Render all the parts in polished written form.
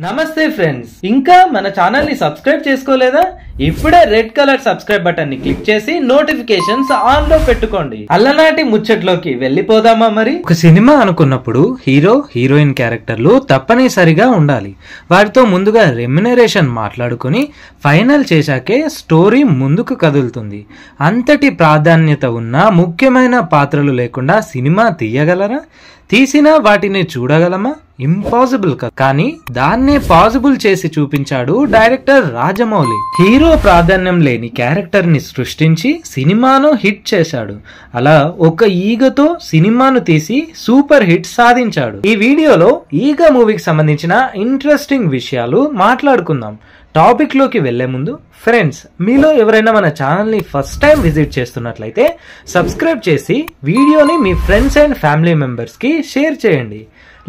నమస్తే ఫ్రెండ్స్, ఇంకా మన ఛానల్ ని సబ్స్క్రైబ్ చేసుకోలేదా? ఇప్పుడే రెడ్ కలర్ సబ్స్క్రైబ్ బటన్ ని క్లిక్ చేసి నోటిఫికేషన్స్ ఆన్ లో పెట్టుకోండి. అల్లనాటి ముచ్చట్లోకి వెళ్ళిపోదామా? మరి ఒక సినిమా అనుకున్నప్పుడు హీరో హీరోయిన్ క్యారెక్టర్లు తప్పనిసరిగా ఉండాలి. వారితో ముందుగా రెమ్యునరేషన్ మాట్లాడుకుని ఫైనల్ చేశాకే స్టోరీ ముందుకు కదులుతుంది. అంతటి ప్రాధాన్యత ఉన్న ముఖ్యమైన పాత్రలు లేకుండా సినిమా తీయగలరా? తీసినా వాటిని చూడగలమా? ఇంపాసిబుల్. కానీ దాన్నే పాసిబుల్ చేసి చూపించాడు డైరెక్టర్ రాజమౌళి. హీరో ప్రాధాన్యం లేని క్యారెక్టర్ ని సృష్టించి సినిమాను హిట్ చేశాడు. అలా ఒక ఈగతో సినిమాను తీసి సూపర్ హిట్ సాధించాడు. ఈ వీడియోలో ఈగ మూవీకి సంబంధించిన ఇంట్రెస్టింగ్ విషయాలు మాట్లాడుకుందాం. టాపిక్ లోకి వెళ్లే ముందు ఫ్రెండ్స్, మీలో ఎవరైనా మన ఛానల్ ని ఫస్ట్ టైం విజిట్ చేస్తున్నట్లయితే సబ్స్క్రైబ్ చేసి వీడియోని మీ ఫ్రెండ్స్ అండ్ ఫ్యామిలీ మెంబర్స్ కి షేర్ చేయండి.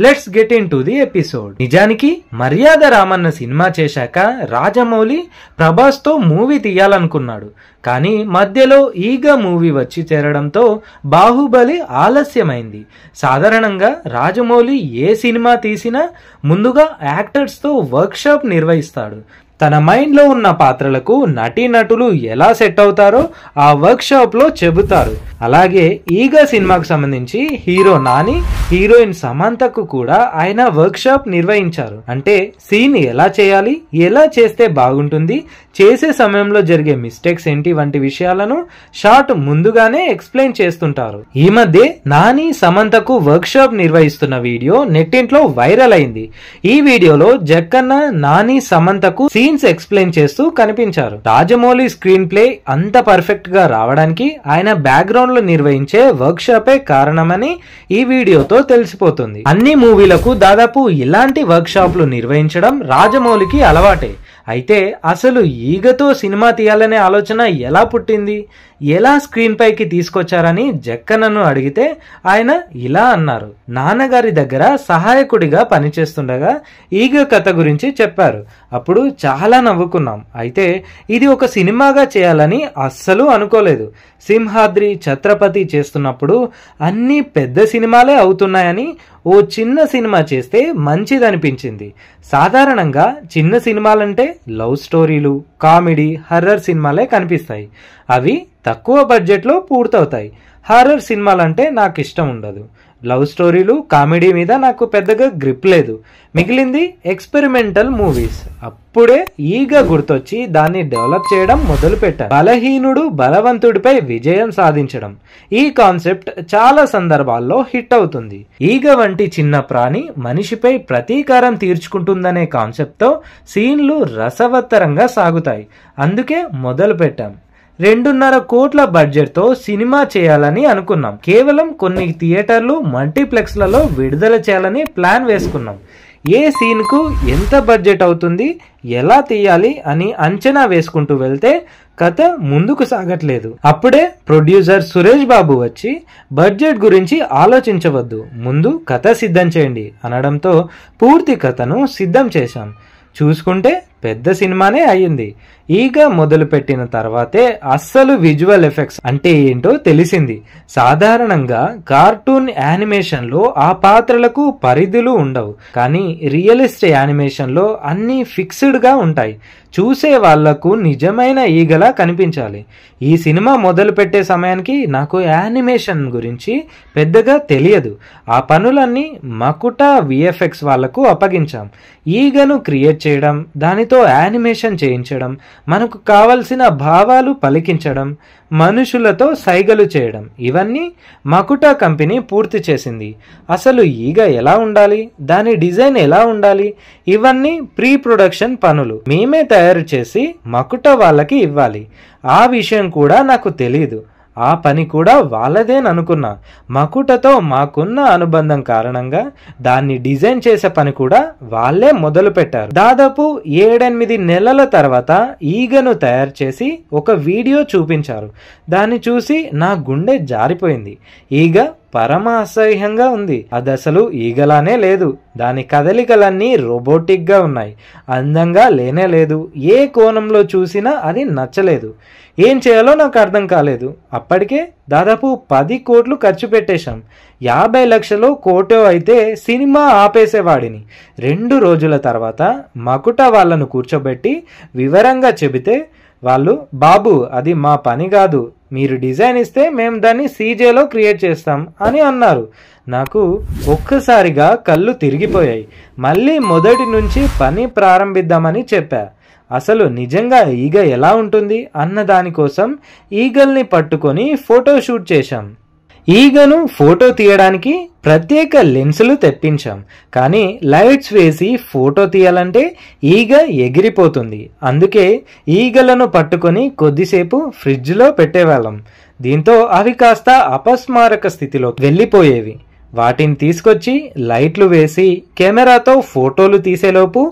Let's get in to the episode. నిజానికి మర్యాద రామన్న సినిమా చేశాక రాజమౌళి ప్రభాస్ తో మూవీ తీయాలనుకున్నాడు. కానీ మధ్యలో ఈగ మూవీ వచ్చి చేరడంతో బాహుబలి ఆలస్యమైంది. సాధారణంగా రాజమౌళి ఏ సినిమా తీసినా ముందుగా యాక్టర్స్ తో వర్క్ షాప్ నిర్వహిస్తాడు. తన మైండ్ లో ఉన్న పాత్రలకు నటీనటులు ఎలా సెట్ అవుతారో ఆ వర్క్ షాప్ లో చెబుతారు. అలాగే ఈగ సినిమాకు సంబంధించి హీరో నాని, హీరోయిన్ సమంతకు కూడా ఆయన వర్క్ షాప్ నిర్వహించారు. అంటే సీన్ ఎలా చేయాలి, ఎలా చేస్తే బాగుంటుంది, చేసే సమయంలో జరిగే మిస్టేక్స్ ఏంటి వంటి విషయాలను షార్ట్ ముందుగానే ఎక్స్ప్లెయిన్ చేస్తుంటారు. ఈ మధ్య నాని సమంతకు వర్క్ షాప్ నిర్వహిస్తున్న వీడియో నెట్టింట్లో వైరల్ అయింది. ఈ వీడియోలో జక్కన్న నాని సమంతకు సీన్స్ ఎక్స్ప్లెయిన్ చేస్తూ కనిపించారు. రాజమౌళి స్క్రీన్ ప్లే అంత పర్ఫెక్ట్ గా రావడానికి ఆయన బ్యాక్గ్రౌండ్ లో నిర్వహించే వర్క్ షాపే కారణమని ఈ వీడియోతో తెలిసిపోతుంది. అన్ని మూవీలకు దాదాపు ఇలాంటి వర్క్ షాప్లు నిర్వహించడం రాజమౌళికి అలవాటే. అయితే అసలు ఈగతో సినిమా తీయాలనే ఆలోచన ఎలా పుట్టింది, ఎలా స్క్రీన్ పైకి తీసుకొచ్చారని జక్కన్నను అడిగితే ఆయన ఇలా అన్నారు. నాన్నగారి దగ్గర సహాయకుడిగా పనిచేస్తుండగా ఈగ కథ గురించి చెప్పారు. అప్పుడు చాలా నవ్వుకున్నాం. అయితే ఇది ఒక సినిమాగా చేయాలని అస్సలు అనుకోలేదు. సింహాద్రి, ఛత్రపతి చేస్తున్నప్పుడు అన్ని పెద్ద సినిమాలే అవుతున్నాయని ఓ చిన్న సినిమా చేస్తే మంచిదనిపించింది. సాధారణంగా చిన్న సినిమాలంటే లవ్ స్టోరీలు, కామెడీ, హర్రర్ సినిమాలే కనిపిస్తాయి. అవి తక్కువ బడ్జెట్లో పూర్తవుతాయి. హర్రర్ సినిమాలంటే నాకు ఇష్టం ఉండదు. లవ్ స్టోరీలు, కామెడీ మీద నాకు పెద్దగా గ్రిప్ లేదు. మిగిలింది ఎక్స్పెరిమెంటల్ మూవీస్. అప్పుడే ఈగ గుర్తొచ్చి దాన్ని డెవలప్ చేయడం మొదలు పెట్టారు. బలహీనుడు బలవంతుడిపై విజయం సాధించడం ఈ కాన్సెప్ట్ చాలా సందర్భాల్లో హిట్ అవుతుంది. ఈగ వంటి చిన్న ప్రాణి మనిషిపై ప్రతీకారం తీర్చుకుంటుందనే కాన్సెప్ట్ తో సీన్లు రసవత్తరంగా సాగుతాయి. అందుకే మొదలు పెట్టాం. 2.5 కోట్ల బడ్జెట్ తో సినిమా చేయాలని అనుకున్నాం. కేవలం కొన్ని థియేటర్లు, మల్టీప్లెక్స్లలో విడుదల చేయాలని ప్లాన్ వేసుకున్నాం. ఏ సీన్ కు ఎంత బడ్జెట్ అవుతుంది, ఎలా తీయాలి అని అంచనా వేసుకుంటూ వెళ్తే కథ ముందుకు సాగట్లేదు. అప్పుడే ప్రొడ్యూసర్ సురేష్ బాబు వచ్చి బడ్జెట్ గురించి ఆలోచించవద్దు, ముందు కథ సిద్ధం చేయండి అనడంతో పూర్తి కథను సిద్ధం చేశాం. చూసుకుంటే పెద్ద సినిమానే అయ్యింది. ఈగ మొదలు పెట్టిన తర్వాతే అస్సలు విజువల్ ఎఫెక్ట్స్ అంటే ఏంటో తెలిసింది. సాధారణంగా కార్టూన్ యానిమేషన్ లో ఆ పాత్రలకు పరిధులు ఉండవు. కానీ రియలిస్ట్ యానిమేషన్ లో అన్ని ఫిక్స్డ్ గా ఉంటాయి. చూసే వాళ్లకు నిజమైన ఈగలా కనిపించాలి. ఈ సినిమా మొదలు పెట్టే సమయానికి నాకు యానిమేషన్ గురించి పెద్దగా తెలియదు. ఆ పనులన్నీ మకుటా విఎఫ్ఎక్స్ వాళ్లకు అప్పగించాం. ఈగను క్రియేట్ చేయడం, దానితో యానిమేషన్ చేయించడం, మనకు కావలసిన భావాలు పలికించడం, మనుషులతో సైగలు చేయడం, ఇవన్నీ మకుటా కంపెనీ పూర్తి చేసింది. అసలు ఈగ ఎలా ఉండాలి, దాని డిజైన్ ఎలా ఉండాలి, ఇవన్నీ ప్రీ ప్రొడక్షన్ పనులు మేమే తయారు చేసి మకుటా వాళ్ళకి ఇవ్వాలి. ఆ విషయం కూడా నాకు తెలియదు. ఆ పని కూడా వాళ్ళదేననుకున్నా. మకుటతో మాకున్న అనుబంధం కారణంగా దాన్ని డిజైన్ చేసే పని కూడా వాళ్ళే మొదలు పెట్టారు. దాదాపు 7-8 నెలల తర్వాత ఈగను తయారు చేసి ఒక వీడియో చూపించారు. దాన్ని చూసి నా గుండె జారిపోయింది. ఈగ పరమ అసహ్యంగా ఉంది. అది అసలు ఈగలానే లేదు. దాని కదలికలన్నీ రోబోటిక్ గా ఉన్నాయి. అందంగా లేనే లేదు. ఏ కోణంలో చూసినా అది నచ్చలేదు. ఏం చేయాలో నాకు అర్థం కాలేదు. అప్పటికే దాదాపు 10 కోట్లు ఖర్చు పెట్టేశాం. 50 లక్షలు కోటో అయితే సినిమా ఆపేసేవాడిని. 2 రోజుల తర్వాత మకుట వాళ్ళను కూర్చోబెట్టి వివరంగా చెబితే వాళ్ళు, బాబు అది మా పని కాదు, మీరు డిజైన్ ఇస్తే మేము దాన్ని సీజేలో క్రియేట్ చేస్తాం అని అన్నారు. నాకు ఒక్కసారిగా కళ్ళు తిరిగిపోయాయి. మళ్ళీ మొదటి నుంచి పని ప్రారంభిద్దామని చెప్పా. అసలు నిజంగా ఈగ ఎలా ఉంటుంది అన్న దానికోసం ఈగల్ని పట్టుకొని ఫోటో షూట్ చేశాం. ఈగను ఫోటో తీయడానికి ప్రత్యేక లెన్సులు తెప్పించాం. కానీ లైట్స్ వేసి ఫోటో తీయాలంటే ఈగ ఎగిరిపోతుంది. అందుకే ఈగలను పట్టుకొని కొద్దిసేపు ఫ్రిడ్జ్లో పెట్టేవాళ్ళం. దీంతో అవి కాస్త అపస్మారక స్థితిలో వెళ్ళిపోయేవి. వాటిని తీసుకొచ్చి లైట్లు వేసి కెమెరాతో ఫోటోలు తీసేలోపు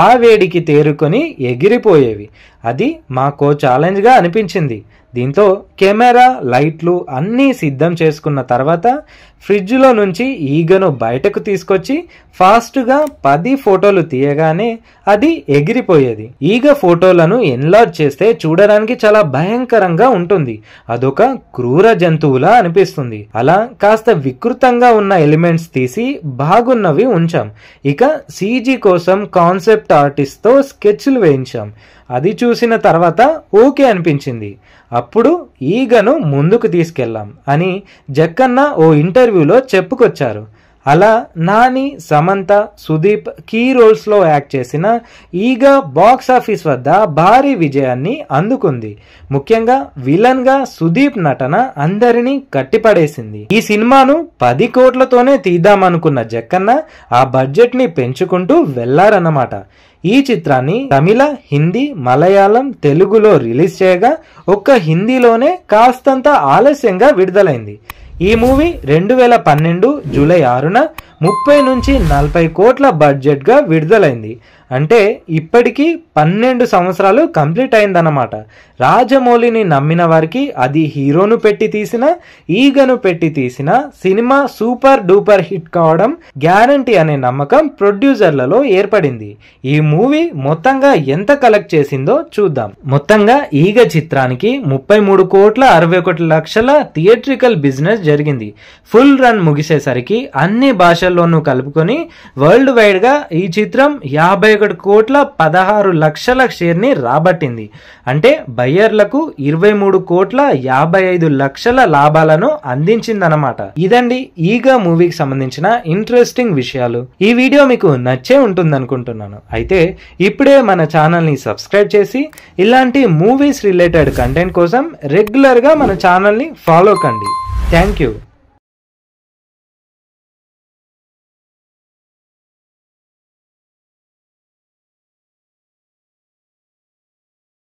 ఆ వేడికి తేరుకొని ఎగిరిపోయేవి. అది మాకో ఛాలెంజ్గా అనిపించింది. దీంతో కెమెరా, లైట్లు అన్నీ సిద్ధం చేసుకున్న తర్వాత ఫ్రిడ్జ్లో నుంచి ఈగను బయటకు తీసుకొచ్చి ఫాస్ట్గా 10 ఫోటోలు తీయగానే అది ఎగిరిపోయేది. ఈగ ఫోటోలను ఎన్లార్జ్ చేస్తే చూడడానికి చాలా భయంకరంగా ఉంటుంది. అదొక క్రూర జంతువులా అనిపిస్తుంది. అలా కాస్త వికృతంగా ఉన్న ఎలిమెంట్స్ తీసి బాగున్నవి ఉంచాం. ఇక సీజీ కోసం కాన్సెప్ట్ ఆర్టిస్ట్తో స్కెచ్లు వేయించాం. అది చూసిన తర్వాత ఓకే అనిపించింది. అప్పుడు ఈగను ముందుకు తీసుకెళ్ళాం అని జక్కన్న ఓ ఇంటర్వ్యూలో చెప్పుకొచ్చారు. అలా నాని, సమంత, సుదీప్ కీ రోల్స్లో యాక్ట్ చేసిన ఈగ బాక్స్ ఆఫీస్ వద్ద భారీ విజయాన్ని అందుకుంది. ముఖ్యంగా విలన్గా సుదీప్ నటన అందరినీ కట్టిపడేసింది. ఈ సినిమాను 10 కోట్లతోనే తీద్దామనుకున్న జక్కన్న ఆ బడ్జెట్ని పెంచుకుంటూ వెళ్లారన్నమాట. ఈ చిత్రాన్ని తమిళ, హిందీ, మలయాళం, తెలుగులో రిలీజ్ చేయగా ఒక్క హిందీలోనే కాస్తంత ఆలస్యంగా విడుదలైంది. ఈ మూవీ 2012 జూలై 6న 30 నుంచి 40 కోట్ల బడ్జెట్గా విడుదలైంది. అంటే ఇప్పటికీ 12 సంవత్సరాలు కంప్లీట్ అయిందన్నమాట. రాజమౌళిని నమ్మిన వారికి అది హీరోను పెట్టి తీసిన, ఈగను పెట్టి తీసిన సినిమా సూపర్ డూపర్ హిట్ కావడం గ్యారంటీ అనే నమ్మకం ప్రొడ్యూసర్లలో ఏర్పడింది. ఈ మూవీ మొత్తంగా ఎంత కలెక్ట్ చేసిందో చూద్దాం. మొత్తంగా ఈగ చిత్రానికి 33 కోట్ల 61 లక్షల థియేట్రికల్ బిజినెస్ జరిగింది. ఫుల్ రన్ ముగిసేసరికి అన్ని భాషల్లోనూ కలుపుకొని వరల్డ్ వైడ్ గా ఈ చిత్రం 51 కోట్ల 16 లక్షల షేర్ ని రాబట్టింది. అంటే బయ్యర్లకు 23 కోట్ల 55 లక్షల లాభాలను అందించిందన్నమాట. ఇదండి ఈగ మూవీకి సంబంధించిన ఇంట్రెస్టింగ్ విషయాలు. ఈ వీడియో మీకు నచ్చే ఉంటుంది అనుకుంటున్నాను. అయితే ఇప్పుడే మన ఛానల్ ని సబ్స్క్రైబ్ చేసి ఇలాంటి మూవీస్ రిలేటెడ్ కంటెంట్ కోసం రెగ్యులర్ గా మన ఛానల్ ని ఫాలో కండి. Thank you.